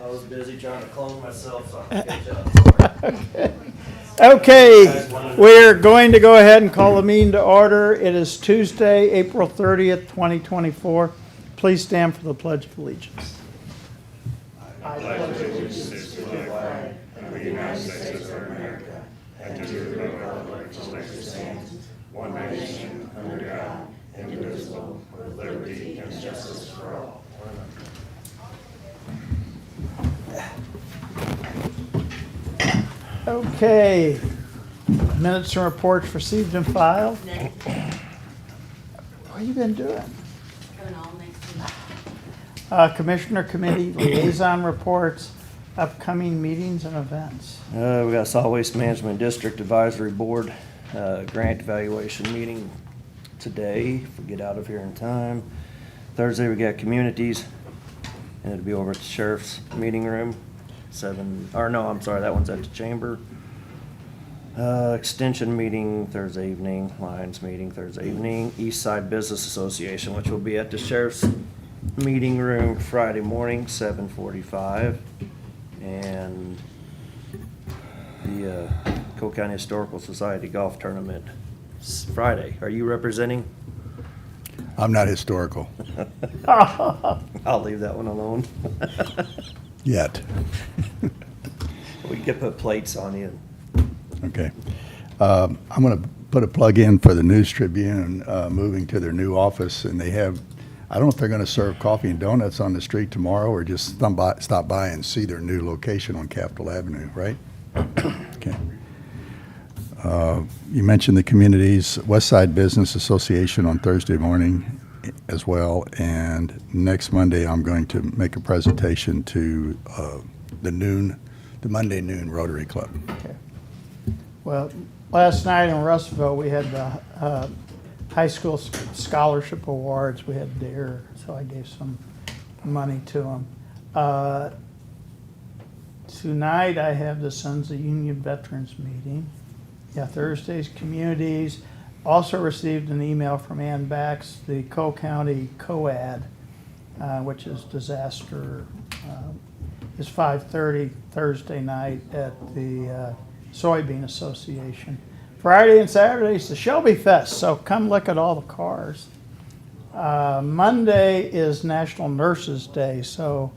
I was busy trying to clone myself, so I can catch up. Okay, we're going to go ahead and call the meeting to order. It is Tuesday, April 30th, 2024. Please stand for the Pledge of Allegiance. Okay, minutes and reports received and filed. What have you been doing? Coming all next week. Commissioner Committee Liaison Reports, upcoming meetings and events. We got Solid Waste Management District Advisory Board, grant evaluation meeting today, if we get out of here in time. Thursday, we got communities, and it'll be over at the sheriff's meeting room, that one's at the chamber. Extension meeting Thursday evening, Lions meeting Thursday evening, East Side Business Association, which will be at the sheriff's meeting room Friday morning, 7:45. And the Cole County Historical Society Golf Tournament Friday. Are you representing? I'm not historical I'll leave that one alone. yet. We could put plates on you. Okay. I'm going to put a plug in for the News Tribune, moving to their new office, and they have, I don't know if they're going to serve coffee and donuts on the street tomorrow or just stop by and see their new location on Capitol Avenue, right? Okay. You mentioned the communities, West Side Business Association on Thursday morning as well, and next Monday I'm going to make a presentation to the Monday noon Rotary Club. Okay. Well, last night in Russellville, we had the high school scholarship awards. We had DARE, so I gave some money to them. Tonight, I have the Sons of Union Veterans meeting. Yeah, Thursday's communities. Also received an email from Ann Bax, the Cole County COAD, which is disaster, is 5:30 Thursday night at the Soybean Association. Friday and Saturday is the Shelby Fest, so come look at all the cars. Monday is National Nurses Day, so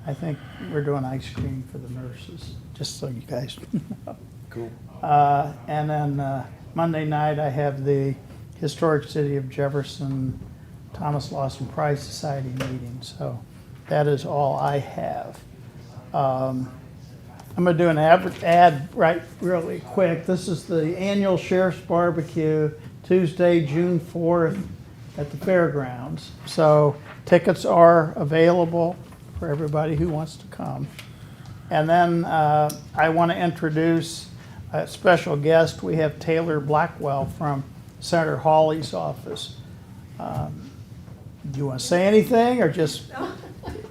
I think we're doing ice cream for the nurses, just so you guys know. Cool. And then Monday night, I have the Historic City of Jefferson Thomas Lawson Prize Society meeting, so that is all I have. I'm going to do an ad right really quick. This is the annual Sheriff's Barbecue, Tuesday, June 4th at the fairgrounds. So tickets are available for everybody who wants to come. And then I want to introduce a special guest. We have Taylor Blackwell from Senator Hawley's office. Do you want to say anything or just?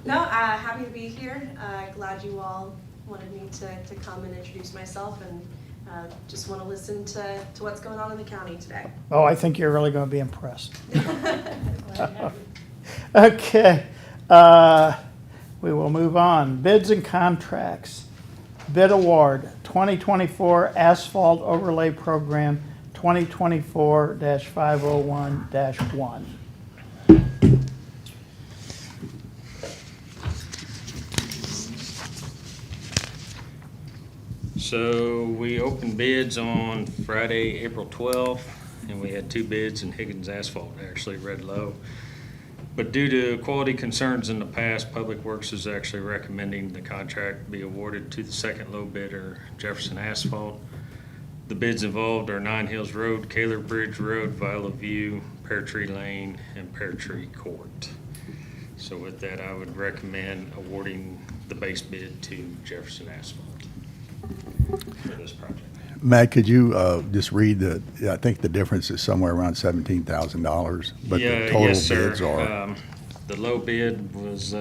No, happy to be here. Glad you all wanted me to come and introduce myself, and just want to listen to what's going on in the county today. Oh, I think you're really going to be impressed. Okay, we will move on. Bids and contracts. Bid award, 2024 Asphalt Overlay Program, 2024-501-1. So we opened bids on Friday, April 12th, and we had 2 bids, and Higgins Asphalt actually read low. But due to quality concerns in the past, Public Works is actually recommending the contract be awarded to the second low bidder, Jefferson Asphalt. The bids involved are Nine Hills Road, Kaler Bridge Road, Viola View, Pear Tree Lane, and Pear Tree Court. So with that, I would recommend awarding the base bid to Jefferson Asphalt for this project. Matt, could you just read I think the difference is somewhere around $17,000, but the total Yes, sir. bids are. The low bid was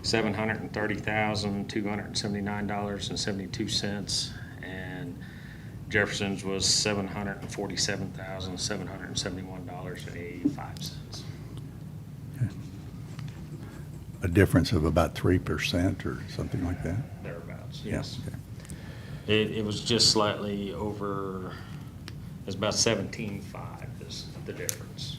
$730,279.72, and Jefferson's was $747,771.85. a difference of about 3% or something like that? Thereabouts, Yeah, yes. okay. It was just slightly over, it's about 17.5 is the difference.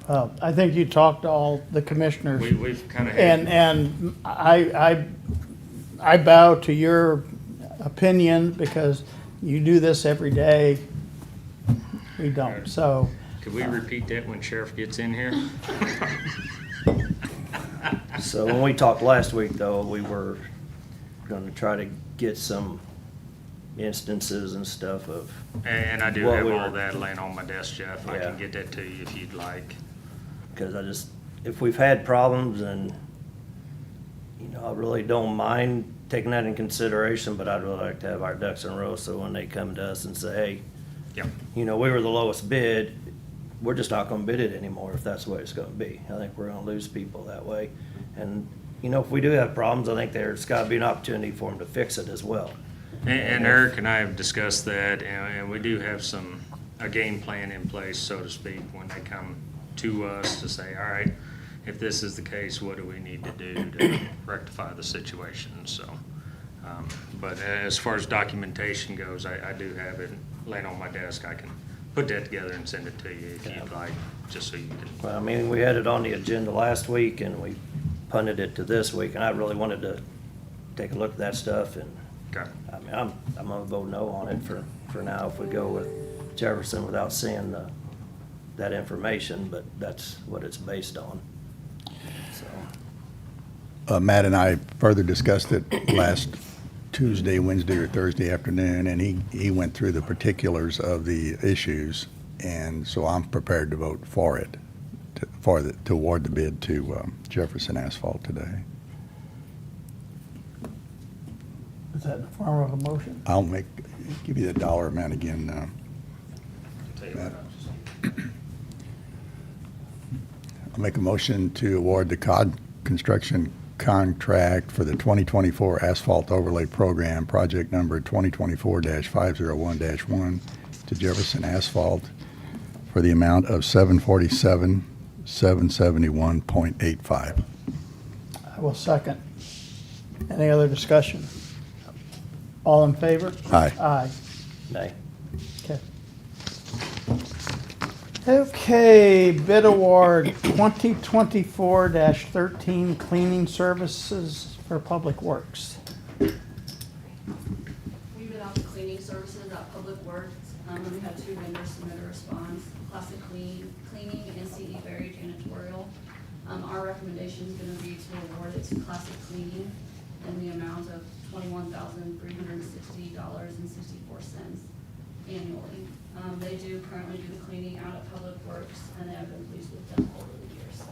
I think you talked to all the commissioners. We've kind of had. And I bow to your opinion because you do this every day. We don't, so. Could we repeat that when sheriff gets in here? So when we talked last week, though, we were gonna try to get some instances and stuff of, And I do What have we all were- that laying on my desk, Jeff. I Yeah. can get that to you if you'd like. because I just, if we've had problems and, you know, I really don't mind taking that in consideration, but I'd really like to have our ducks in a row, so when they come to us and say, hey, Yeah. you know, we were the lowest bid, we're just not gonna bid it anymore if that's the way it's gonna be. I think we're gonna lose people that way. And, you know, if we do have problems, I think there's gotta be an opportunity for them to fix it as well. And Eric and I have discussed that, and we do have a game plan in place, so to speak, when they come to us to say, all right, if this is the case, what do we need to do to rectify the situation? So, but as far as documentation goes, I do have it laying on my desk. I can put that together and send it to you if you'd like, just so you can. Well, I mean, we had it on the agenda last week and we punted it to this week, and I really wanted to take a look at that stuff, and, Okay. I mean, I'm gonna vote no on it for now if we go with Jefferson without seeing that information, but that's what it's based on, so. Matt and I further discussed it last Tuesday, Wednesday, or Thursday afternoon, and he went through the particulars of the issues, and so I'm prepared to vote for it, to award the bid to Jefferson Asphalt today. Is that in the form of a motion? I'll give you the dollar amount again. Tell you what, I'll make a motion to award the COD construction contract for the 2024 asphalt overlay program, project number 2024-501-1 to Jefferson Asphalt for the amount of $747,771.85. I will second. Any other discussion? All in favor? Aye. Aye. Nay. Okay. Okay, bid award 2024-13 cleaning services for Public Works. We bid out the cleaning services at Public Works, and we had 2 vendors submit a response, Classic Cleaning and CE Berry Janitorial. Our recommendation is gonna be to award it to Classic Cleaning in the amount of $21,360.64 annually. They do currently do the cleaning out at Public Works, and they have been pleased with them over the years.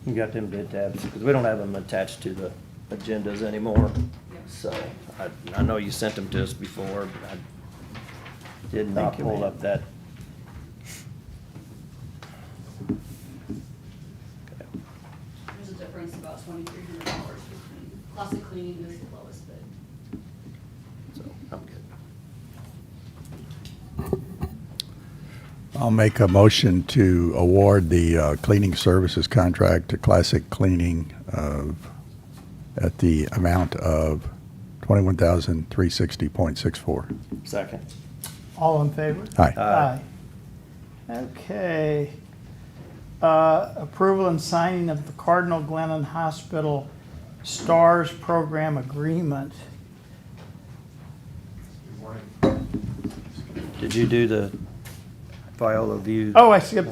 You got them bid tabs, because we don't have them attached to the agendas anymore. Yep. So I know you sent them to us before, but I did not Thank you, pull ma'am. up that. There's a difference of about $2,300 between, Classic Cleaning is the lowest bid. So I'm good. I'll make a motion to award the cleaning services contract to Classic Cleaning at the amount of $21,360.64. Second. All in favor? Aye. Aye. Okay. Approval and signing of the Cardinal Glennon Hospital STARS Program Agreement. Did you do the Viola View? Oh, I skipped.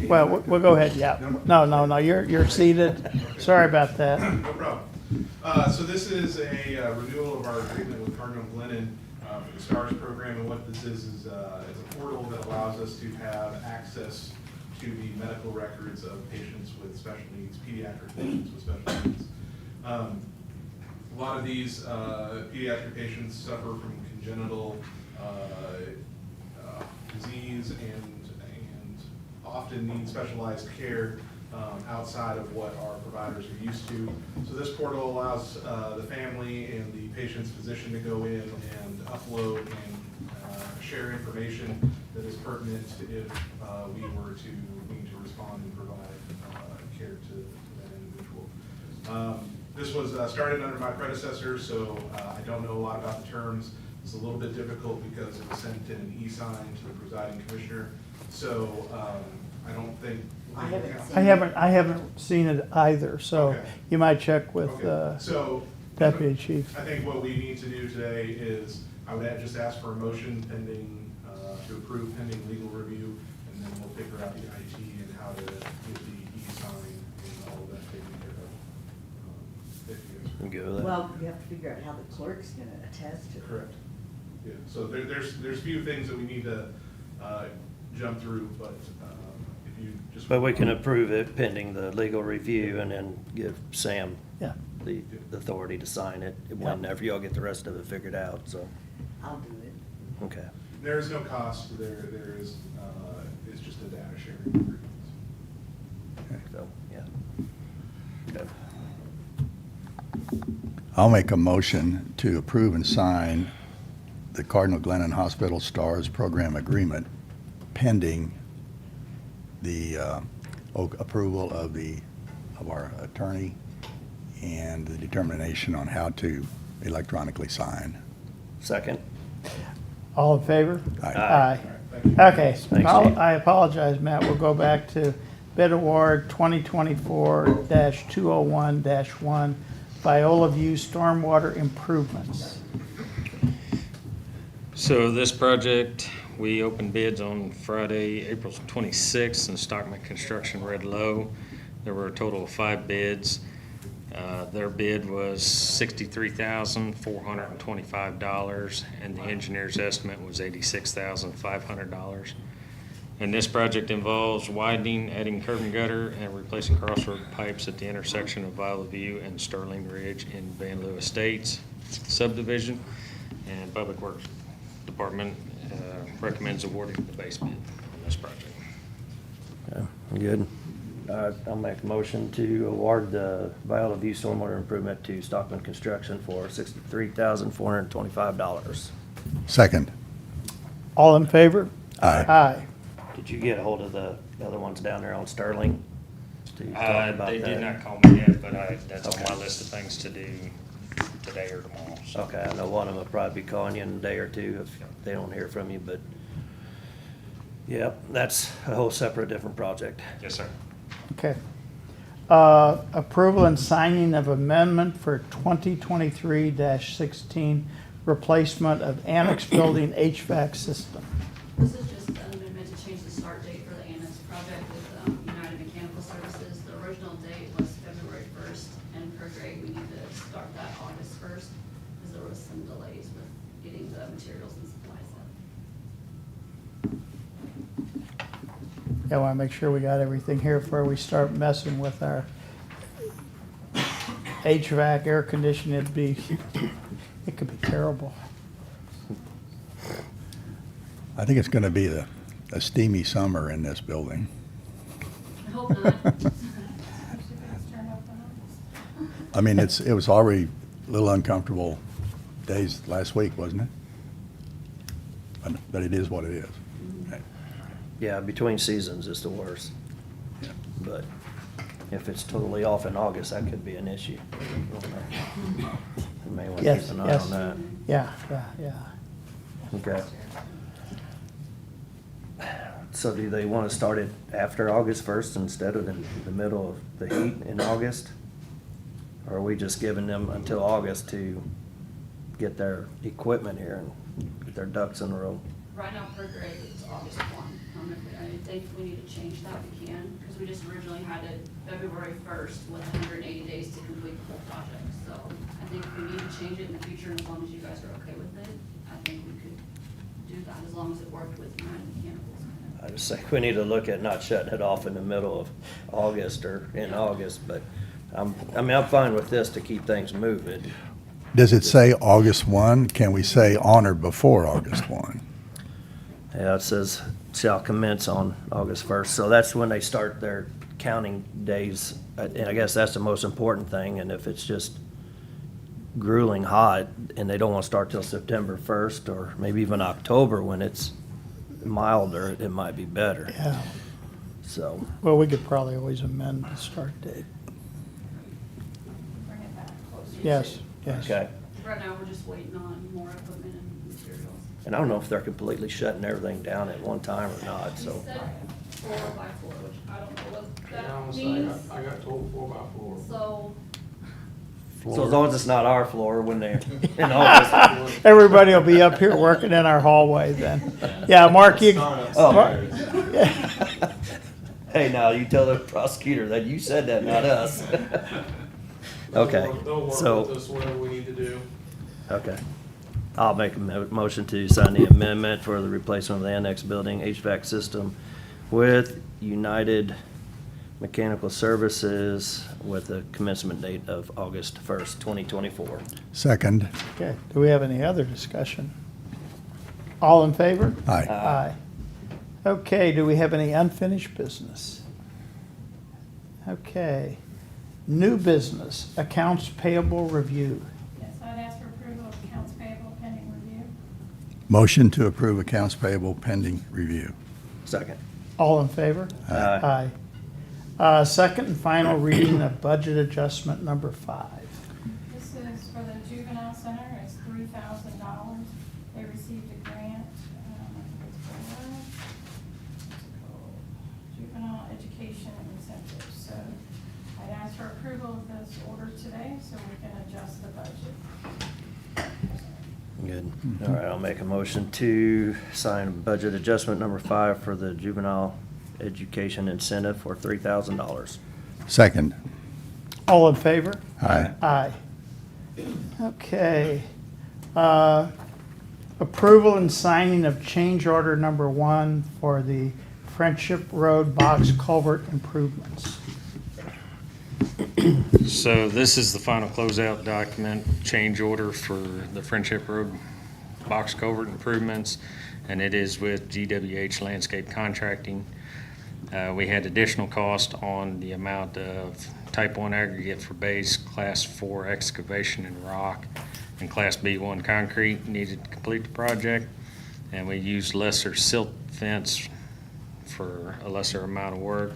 Well, we'll go ahead, yeah. No, you're seated. Sorry about that. No problem. So this is a renewal of our agreement with Cardinal Glennon for the STARS program, and what this is it's a portal that allows us to have access to the medical records of patients with special needs, pediatric patients with special needs. A lot of these pediatric patients suffer from congenital disease and often need specialized care outside of what our providers are used to. So this portal allows the family and the patient's physician to go in and upload and share information that is pertinent if we were to need to respond and provide care to that individual. This was started under my predecessor, so I don't know a lot about the terms. It's a little bit difficult because it was sent in an e-sign to the presiding commissioner. So I don't think. I haven't seen I haven't seen it either, so Okay. you might check with Okay. So Deputy Chief. I think what we need to do today is, I would just ask for a motion pending, to approve pending legal review, and then we'll figure out the IT and how to get the e-sign and all of that taken care of. If you guys are- You good with that? Well, you have to figure out how the clerk's gonna attest to it. Correct. Yeah, so there's a few things that we need to jump through, but if you just. But we can approve it pending the legal review and then give Sam Yeah, the authority to sign it whenever y'all get the rest of it figured out, so, I'll do it. okay. There is no cost, there is, it's just a data sharing agreement. So, yeah. Okay. I'll make a motion to approve and sign the Cardinal Glennon Hospital Stars Program Agreement pending the approval of our attorney and the determination on how to electronically sign. Second? all in favor? Aye. Aye. Thank you. Okay, Thanks, Steve. I apologize, Matt, we'll go back to bid award 2024-201-1, Viola View Stormwater Improvements. So this project, we opened bids on Friday, April 26th, and Stockman Construction read low. There were a total of 5 bids. Their bid was $63,425, and the engineer's estimate was $86,500. And this project involves widening, adding curb and gutter, and replacing crossroad pipes at the intersection of Viola View and Sterling Ridge in Van Loo Estates subdivision. And Public Works Department recommends awarding the base bid on this project. Okay, good. I'll make a motion to award the Viola View Stormwater Improvement to Stockman Construction for $63,425. Second. All in favor? Aye. Aye. Did you get a hold of the other ones down there on Sterling? To talk about They that? did not call me yet, but that's on my Okay. list of things to do today or tomorrow. So. Okay, I know one of them will probably be calling you in a day or two if they don't hear from you, but, yep, that's a whole separate, different project. Yes, sir. Okay. Approval and signing of amendment for 2023-16 replacement of annex building HVAC system. This is just an amendment to change the start date for the annex project with United Mechanical Services. The original date was February 1st, and per grade, we need to start that August 1st, because there was some delays with getting the materials and supplies up. I want to make sure we got everything here before we start messing with our HVAC, air conditioning. It could be terrible. I think it's going to be a steamy summer in this building. I hope not. I mean, it was already a little uncomfortable days last week, wasn't it? But it is what it is. Yeah, between seasons is the worst, Yeah. but if it's totally off in August, that could be an issue. You may want to Yes, keep an eye yes. on that. Yeah. Okay. So do they want to start it after August 1st instead of in the middle of the heat in August? Or are we just giving them until August to get their equipment here and get their ducks in a row? Right now, per grade, it's August 1. I think we need to change that, we can, because we just originally had it February 1st with 180 days to complete the whole project. So I think if we need to change it in the future, and as long as you guys are okay with it, I think we could do that, as long as it worked with United Mechanicals. I just think we need to look at not shutting it off in the middle of August or in August, but I'm fine with this to keep things moving. Does it say August 1? Can we say on or before August 1? Yeah, it says shall commence on August 1st, so that's when they start their counting days, and I guess that's the most important thing, and if it's just grueling hot and they don't want to start till September 1st or maybe even October when it's milder, it might be better. Yeah. So, Well, we could probably always amend the start date. Bring it back closer. Yes, yes. okay. Right now, we're just waiting on more equipment and materials. And I don't know if they're completely shutting everything down at one time or not, He so. said 4x4, which I don't know what Yeah, that I means. got told 4x4. So, So as long as it's not our floor when they're in office. Everybody will be up here working in our hallway then. Yeah, Mark, you, Oh. Mark- Hey, now, you tell the prosecutor that you said that, not us. Okay, They'll work so, with us, whatever we need to do. okay. I'll make a motion to sign the amendment for the replacement of the annex building HVAC system with United Mechanical Services with a commencement date of August 1st, 2024. Second. okay, do we have any other discussion? All in favor? Aye. Aye. Okay, do we have any unfinished business? Okay. New business, accounts payable review. Yes, I'd ask for approval of accounts payable pending review. Motion to approve accounts payable pending review. Second. All in favor? Aye. Aye. Second and final reading of budget adjustment number 5. This is for the juvenile center, it's $3,000. They received a grant, juvenile education incentives. So I'd ask for approval of this order today so we can adjust the budget. Good. All right, I'll make a motion to sign budget adjustment number 5 for the juvenile education incentive for $3,000. Second. All in favor? Aye. Aye. Okay. Approval and signing of change order number 1 for the Friendship Road box culvert improvements. So this is the final closeout document, change order for the Friendship Road box culvert improvements, and it is with GWH Landscape Contracting. We had additional cost on the amount of type 1 aggregate for base, class 4 excavation and rock, and class B1 concrete needed to complete the project. And we used lesser silt fence for a lesser amount of work.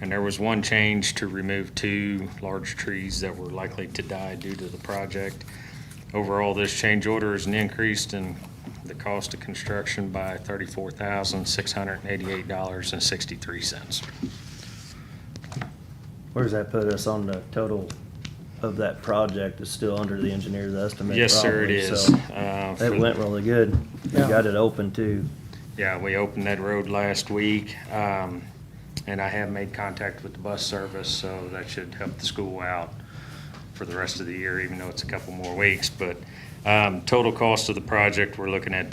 And there was one change to remove 2 large trees that were likely to die due to the project. Overall, this change order is an increase in the cost of construction by $34,688.63. Where does that put us on the total of that project? It's still under the engineer's estimate? Yes, sir, it probably, is. so For- It went really good. You Yeah. got it open too. Yeah, we opened that road last week, and I have made contact with the bus service, so that should help the school out for the rest of the year, even though it's a couple more weeks. But total cost of the project, we're looking at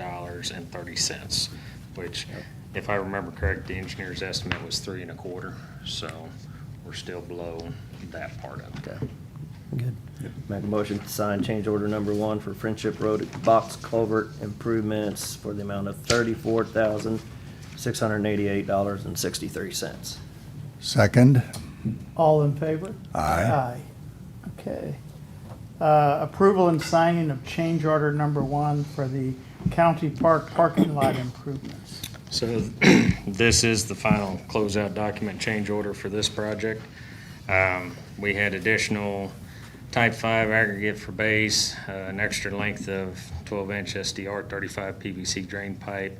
$917.30, which, if I remember correct, the engineer's estimate was 3.25, so we're still below that part of it. Okay. Good. Make a motion to sign change order number 1 for Friendship Road box culvert improvements for the amount of $34,688.63. Second. All in favor? Aye. Aye. Okay. Approval and signing of change order number 1 for the county park parking lot improvements. So this is the final closeout document change order for this project. We had additional type 5 aggregate for base, an extra length of 12-inch SDR 35 PVC drain pipe,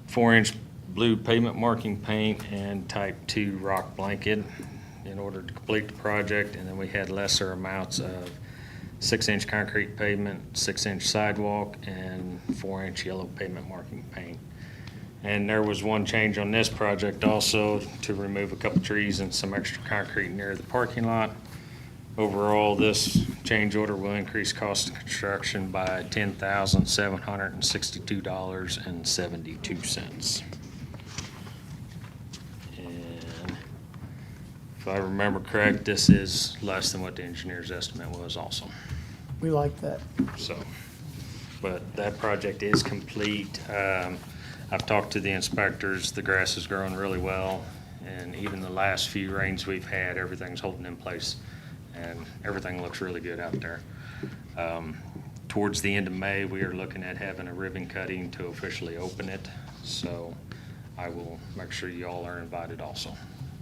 4-inch blue pavement marking paint, and type 2 rock blanket in order to complete the project. And then we had lesser amounts of 6-inch concrete pavement, 6-inch sidewalk, and 4-inch yellow pavement marking paint. And there was one change on this project also, to remove a couple trees and some extra concrete near the parking lot. Overall, this change order will increase cost of construction by $10,762.72. And if I remember correct, this is less than what the engineer's estimate was also. We like that. So, but that project is complete. I've talked to the inspectors, the grass is growing really well, and even the last few rains we've had, everything's holding in place, and everything looks really good out there. towards the end of May, we are looking at having a ribbon cutting to officially open it. So I will make sure you all are invited also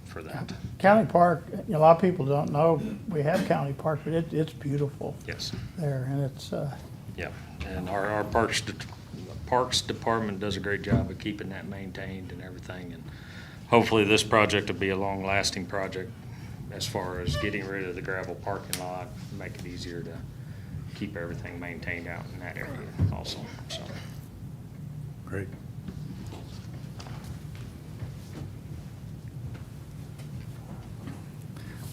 for that. County Park, a lot of people don't know, we have County Park, but it's beautiful Yes, there, and it's, yeah. And our Parks Department does a great job of keeping that maintained and everything. And hopefully this project will be a long-lasting project as far as getting rid of the gravel parking lot, make it easier to keep everything maintained out in that area also, so. Great.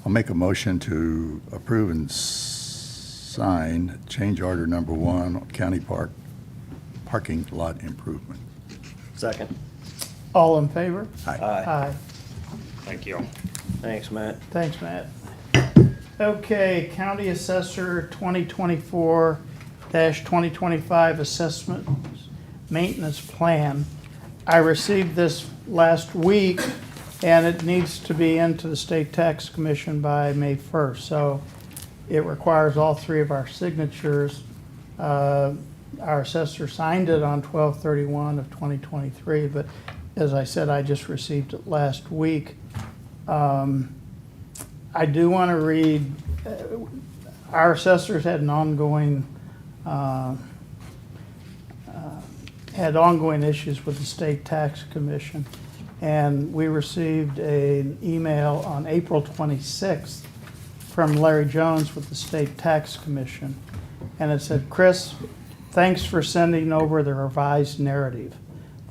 I'll make a motion to approve and sign change order number 1, County Park parking lot improvement. Second. all in favor? Aye. Aye. Thank you all. Thanks, Matt. Thanks, Matt. Okay, County Assessor 2024-2025 Assessment Maintenance Plan. I received this last week, and it needs to be into the State Tax Commission by May 1st. So it requires all 3 of our signatures. Our assessor signed it on 12/31 of 2023, but as I said, I just received it last week. I do want to read, our assessors had an ongoing, had ongoing issues with the State Tax Commission. And we received an email on April 26th from Larry Jones with the State Tax Commission. And it said, Chris, thanks for sending over the revised narrative.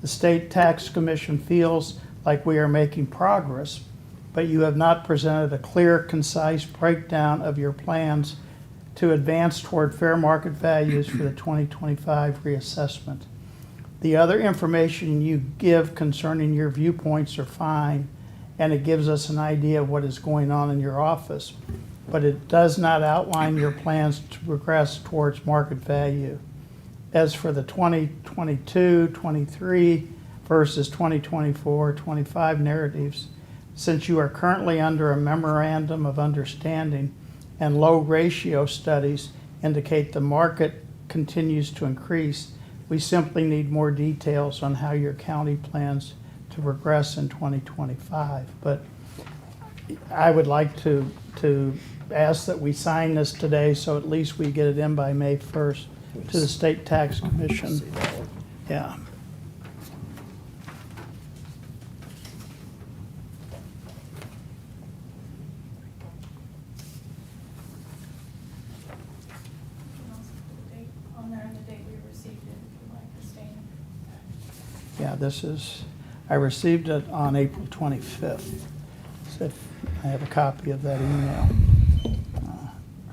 The State Tax Commission feels like we are making progress, but you have not presented a clear, concise breakdown of your plans to advance toward fair market values for the 2025 reassessment. The other information you give concerning your viewpoints are fine, and it gives us an idea of what is going on in your office, but it does not outline your plans to progress towards market value. As for the 2022-23 versus 2024-25 narratives, since you are currently under a memorandum of understanding and low ratio studies indicate the market continues to increase, we simply need more details on how your county plans to progress in 2025. But I would like to ask that we sign this today, so at least we get it in by May 1st to the State Tax Commission. Yeah. The date on there and the date we received it, if you'd like to stain it. Yeah, this is, I received it on April 25th. So I have a copy of that email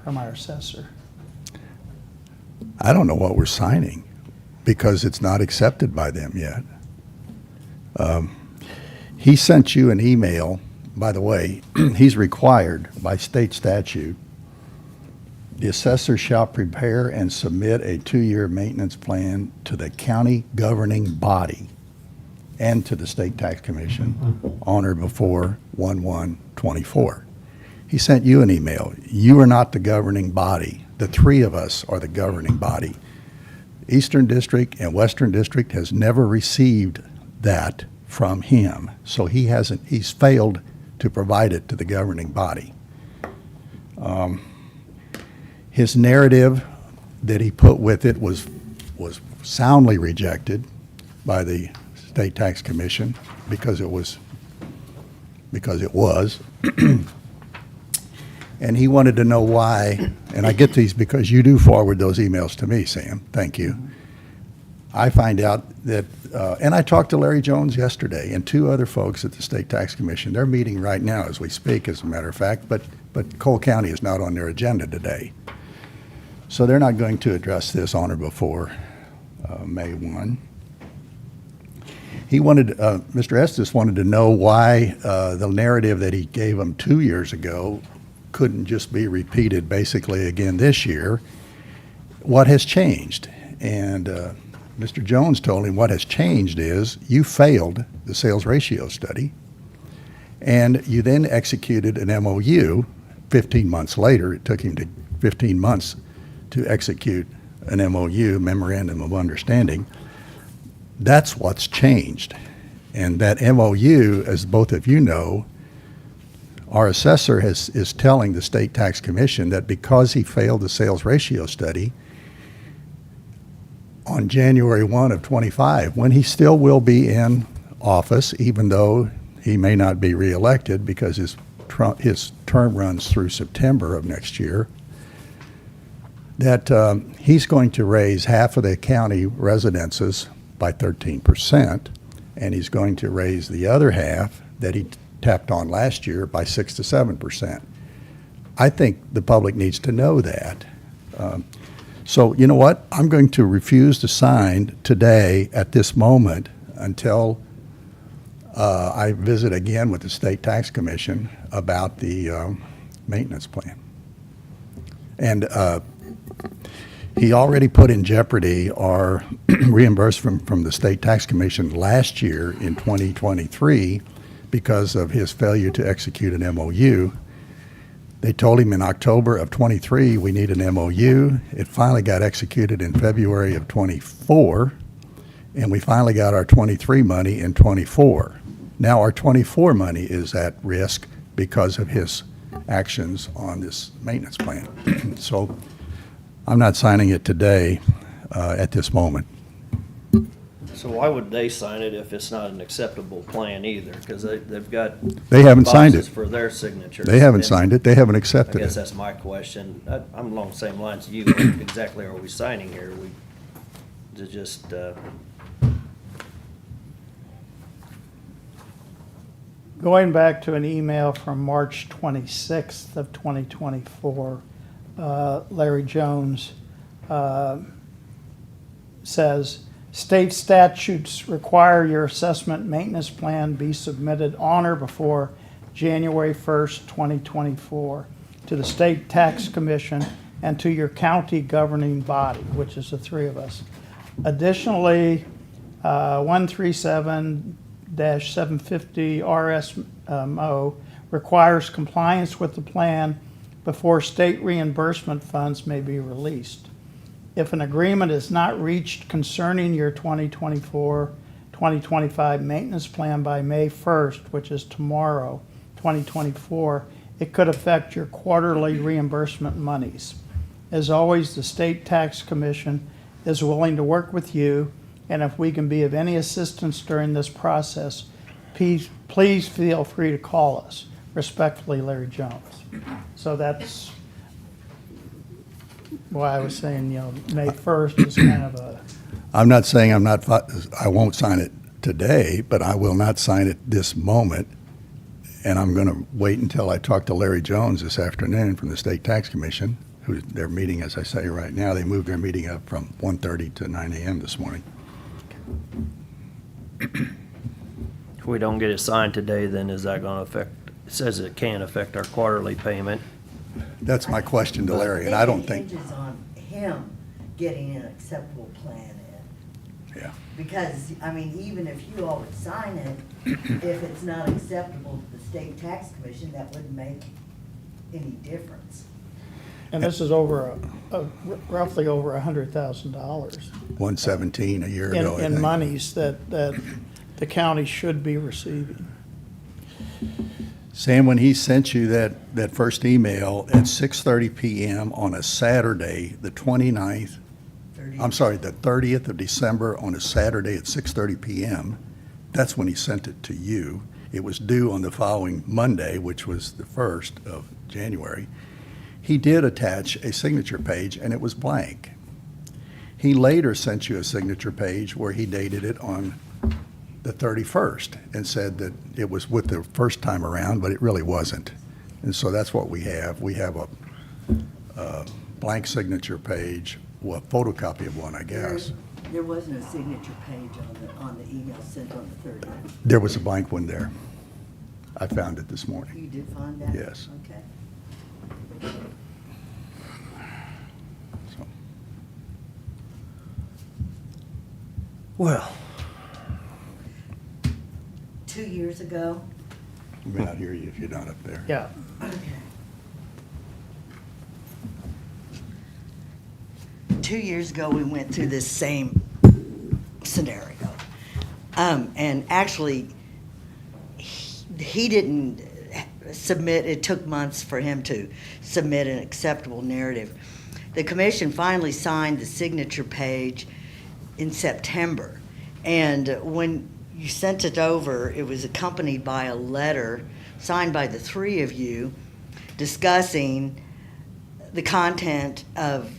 from our assessor. I don't know what we're signing because it's not accepted by them yet. He sent you an email, by the way, he's required by state statute. The assessor shall prepare and submit a 2-year maintenance plan to the county governing body and to the State Tax Commission on or before 1/1/24. He sent you an email. You are not the governing body. The 3 of us are the governing body. Eastern District and Western District has never received that from him. So he's failed to provide it to the governing body. His narrative that he put with it was soundly rejected by the State Tax Commission because it was. And he wanted to know why, and I get these because you do forward those emails to me, Sam. Thank you. I find out that, and I talked to Larry Jones yesterday and 2 other folks at the State Tax Commission. They're meeting right now as we speak, as a matter of fact, but Cole County is not on their agenda today. So they're not going to address this on or before May 1. He wanted, Mr. Estes wanted to know why the narrative that he gave them 2 years ago couldn't just be repeated basically again this year. What has changed? And Mr. Jones told him what has changed is you failed the sales ratio study, and you then executed an MOU 15 months later. It took him 15 months to execute an MOU, memorandum of understanding. That's what's changed. And that MOU, as both of you know, our assessor is telling the State Tax Commission that because he failed the sales ratio study on January 1 of '25, when he still will be in office, even though he may not be reelected because his term runs through September of next year, that he's going to raise half of the county residences by 13%, and he's going to raise the other half that he tapped on last year by 6 to 7%. I think the public needs to know that. So you know what? I'm going to refuse to sign today at this moment until I visit again with the State Tax Commission about the maintenance plan. And he already put in jeopardy our reimbursement from the State Tax Commission last year in 2023 because of his failure to execute an MOU. They told him in October of '23 we need an MOU. It finally got executed in February of '24, and we finally got our '23 money in '24. Now our '24 money is at risk because of his actions on this maintenance plan. So I'm not signing it today at this moment. So why would they sign it if it's not an acceptable plan either? Because they've got. They haven't signed boxes it. for their signature. They haven't And signed it. They haven't I accepted guess it. that's my question. I'm along the same lines as you. What exactly are we signing here? To just, Going back to an email from March 26th of 2024, Larry Jones says, state statutes require your assessment maintenance plan be submitted on or before January 1st, 2024 to the State Tax Commission and to your county governing body, which is the three of us. Additionally, 137-750 RSMO requires compliance with the plan before state reimbursement funds may be released. If an agreement is not reached concerning your 2024-2025 maintenance plan by May 1st, which is tomorrow, 2024, it could affect your quarterly reimbursement monies. As always, the State Tax Commission is willing to work with you, and if we can be of any assistance during this process, please feel free to call us. Respectfully, Larry Jones. So that's why I was saying, May 1st is kind of a, I'm not saying I won't sign it today, but I will not sign it this moment. And I'm going to wait until I talk to Larry Jones this afternoon from the State Tax Commission, who they're meeting, as I say right now. They moved their meeting up from 1:30 to 9 a.m. this morning. if we don't get it signed today, then is that gonna affect, it says it can affect our quarterly payment. That's my question to Larry, and I don't think, It hinges on him getting an acceptable plan in. yeah. Because, even if you all would sign it, if it's not acceptable to the State Tax Commission, that wouldn't make any difference. and this is over roughly over $100,000 117 a year ago, I in think. monies that the county should be receiving. Sam, when he sent you that first email at 6:30 PM on a Saturday, the 29th, I'm sorry, the 30th of December on a Saturday at 6:30 PM, that's when he sent it to you. It was due on the following Monday, which was the 1st of January. He did attach a signature page, and it was blank. He later sent you a signature page where he dated it on the 31st and said that it was with the first time around, but it really wasn't. And so that's what we have. We have a blank signature page, well, a photocopy of one, I guess. There was no signature page on the email sent on the 30th. There was a blank one there. I found it this morning. You did find that? Yes. Okay. So, Well, 2 years ago, we may not hear you if you're not up there. Yeah, okay. 2 years ago, we went through this same scenario. And actually, he didn't submit, it took months for him to submit an acceptable narrative. The commission finally signed the signature page in September. And when you sent it over, it was accompanied by a letter signed by the three of you discussing the content of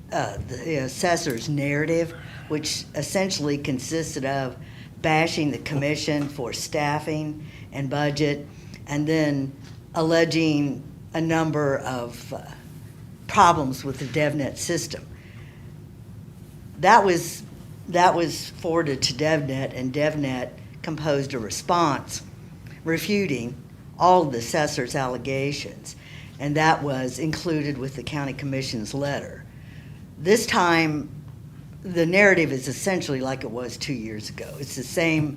the assessor's narrative, which essentially consisted of bashing the commission for staffing and budget, and then alleging a number of problems with the DevNet system. That was forwarded to DevNet, and DevNet composed a response refuting all of the assessor's allegations, and that was included with the county commission's letter. This time, the narrative is essentially like it was 2 years ago. It's the same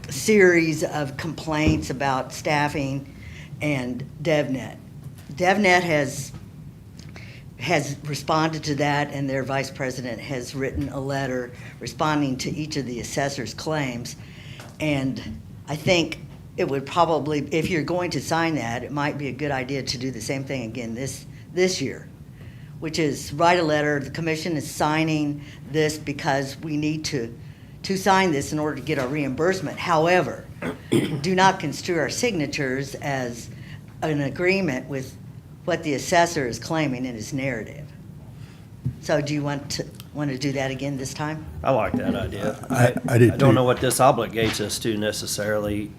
series of complaints about staffing and DevNet. DevNet has responded to that, and their vice president has written a letter responding to each of the assessor's claims. And I think it would probably, if you're going to sign that, it might be a good idea to do the same thing again this year, which is write a letter. The commission is signing this because we need to sign this in order to get our reimbursement. However, do not construe our signatures as an agreement with what the assessor is claiming in his narrative. So do you want to do that again this time? I like that idea. I did I don't too. know what this obligates us to necessarily,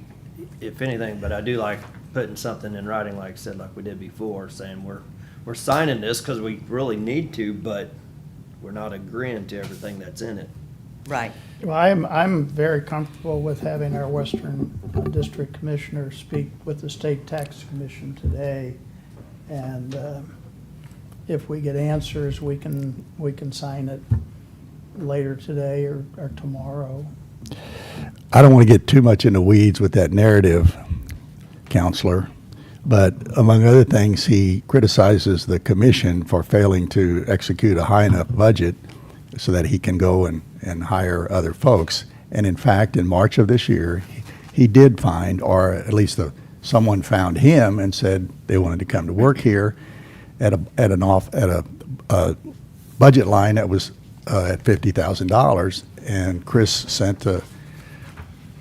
if anything, but I do like putting something in writing, like I said, like we did before, saying we're signing this because we really need to, but we're not agreeing to everything that's in it. Right. Well, I'm very comfortable with having our Western District Commissioner speak with the State Tax Commission today. And if we get answers, we can sign it later today or tomorrow. I don't want to get too much in the weeds with that narrative, Counselor, but among other things, he criticizes the commission for failing to execute a high enough budget so that he can go and hire other folks. And in fact, in March of this year, he did find, or at least someone found him and said they wanted to come to work here at a budget line that was at $50,000, and Chris sent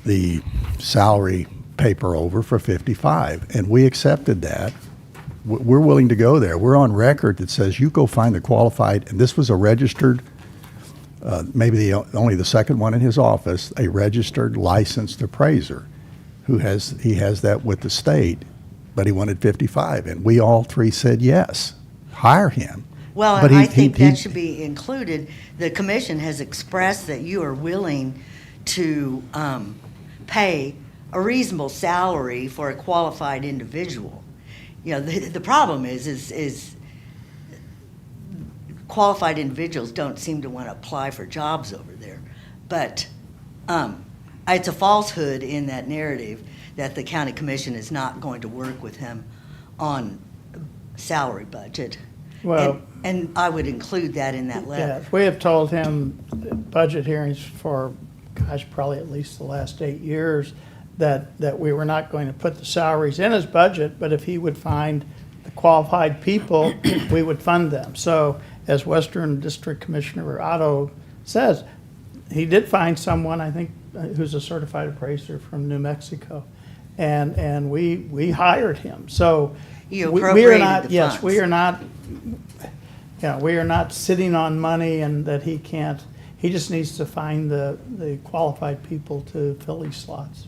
the salary paper over for 55, and we accepted that. We're willing to go there. We're on record that says you go find the qualified, and this was a registered, maybe only the second one in his office, a registered licensed appraiser he has that with the state, but he wanted 55, and we all three said yes, hire him. Well, But and I he- think he- that should be included. The commission has expressed that you are willing to pay a reasonable salary for a qualified individual. You know, the problem is qualified individuals don't seem to want to apply for jobs over there. But it's a falsehood in that narrative that the county commission is not going to work with him on salary budget. Well- And I would include that in that letter. Yes, we have told him budget hearings for, gosh, probably at least the last 8 years, that we were not going to put the salaries in his budget, but if he would find the qualified people, we would fund them. So as Western District Commissioner Otto says, he did find someone, I think, who's a certified appraiser from New Mexico, and we hired him. So You we are appropriated not, the yes, funds. we are not, we are not sitting on money and that he can't, he just needs to find the qualified people to fill these slots.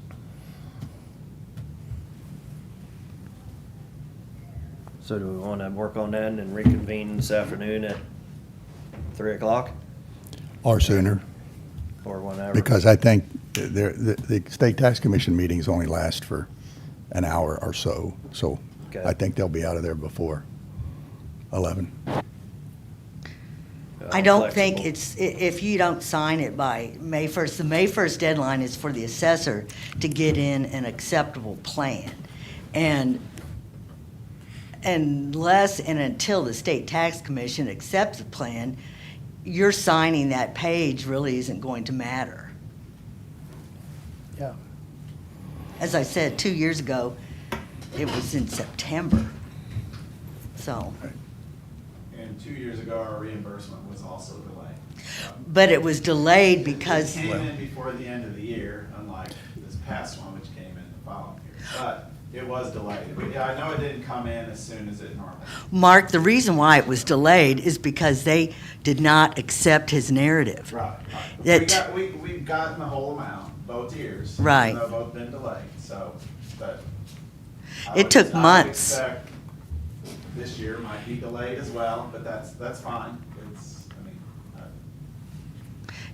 So do we want to work on that and then reconvene this afternoon at 3 o'clock Or sooner, or whenever? because I think the State Tax Commission meetings only last for an hour or so, so Okay. I think they'll be out of there before 11. I don't Flexible. think if you don't sign it by May 1st, the May 1st deadline is for the assessor to get in an acceptable plan. And unless and until the state tax commission accepts the plan, your signing that page really isn't going to matter. Yeah. As I said, 2 years ago, it was in September. So, And 2 years ago, our reimbursement was also delayed. but it was delayed because, It came in before the end of the year, unlike this past one, which came in the following year. But it was delayed. I know it didn't come in as soon as it normally. Mark, the reason why it was delayed is because they did not accept his narrative. Right. That- We've gotten the whole amount, both years. Right. Even though both been delayed, so, but. It took I would months. expect This year might be delayed as well, but that's fine. It's,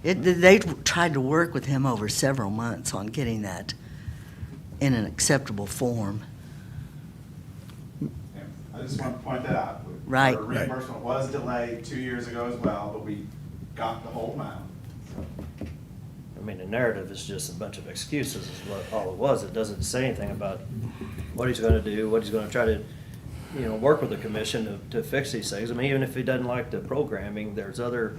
I mean, They tried to work with him over several months on getting that in an acceptable form. yeah, I just want to point that out. Right. Our reimbursement was delayed 2 years ago as well, but we got the whole amount. So, I mean, the narrative is just a bunch of excuses is what all it was. It doesn't say anything about what he's gonna do, what he's gonna try to, work with the commission to fix these things. I mean, even if he doesn't like the programming, there's other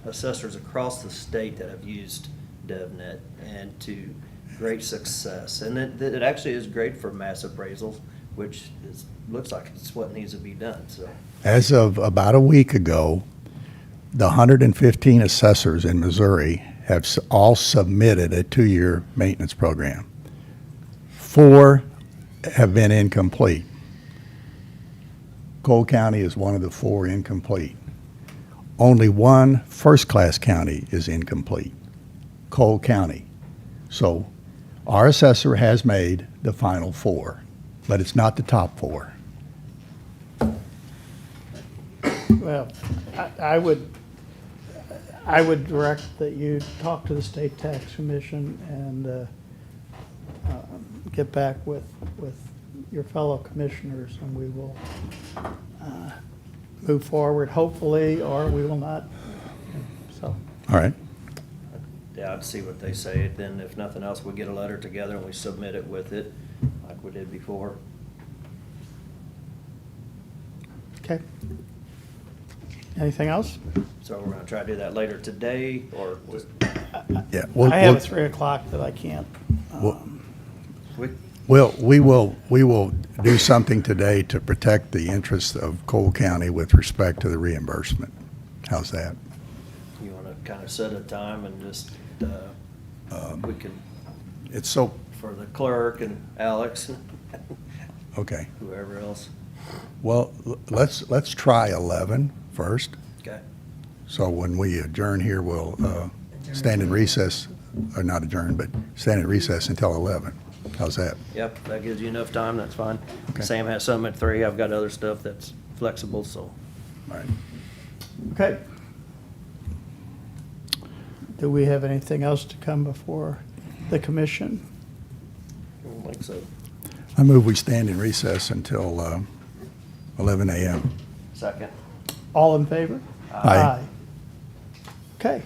assessors across the state that have used DevNet and to great success. And it actually is great for mass appraisals, which looks like it's what needs to be done, so. As of about a week ago, the 115 assessors in Missouri have all submitted a 2-year maintenance program. 4 have been incomplete. Cole County is one of the 4 incomplete. Only one first-class county is incomplete, Cole County. So our assessor has made the final 4, but it's not the top 4. Well, I would direct that you talk to the state tax commission and get back with your fellow commissioners, and we will move forward, hopefully, or we will not. So, All right? Yeah, I'd see what they say. Then if nothing else, we get a letter together and we submit it with it, like we did before. okay. Anything else? So we're gonna try to do that later today, or just, Yeah. I have a 3 o'clock that I can't. we, We will do something today to protect the interests of Cole County with respect to the reimbursement. How's that? you wanna kinda set a time and just, we can, It's so, for the clerk and Alex, okay. whoever else. Well, let's try 11 first. Okay. So when we adjourn here, we'll stand in recess, or not adjourn, but stand in recess until 11. How's that? Yep, that gives you enough time, that's fine. Okay. Sam has something at 3, I've got other stuff that's flexible, so. All right. Okay. Do we have anything else to come before the commission? I don't think so. I move we stand in recess until 11 a.m. Second. All in favor? Aye. Okay.